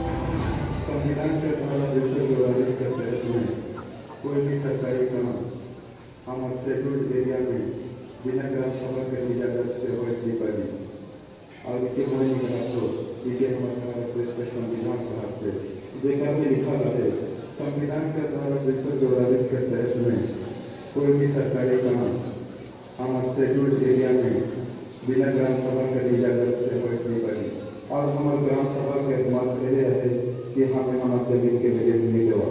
संविधान के द्वारा देशों के वारिस के तहत में कोई भी सरकारी काम हमारे शेड्यूल्ड एरिया में बिना ग्राम सभा के इजाजत से हो नहीं पाई और इसके होने के तो ये हमारे देश के संविधान भाग पे जेकर में लिखा रहे संविधान के द्वारा देशों के वारिस के तहत में कोई भी सरकारी काम हमारे शेड्यूल्ड एरिया में बिना ग्राम सभा के इजाजत से हो नहीं पाई और हमारे ग्राम सभा के मत यह है कि हमें हमारे जमीन के लिए नहीं देवा।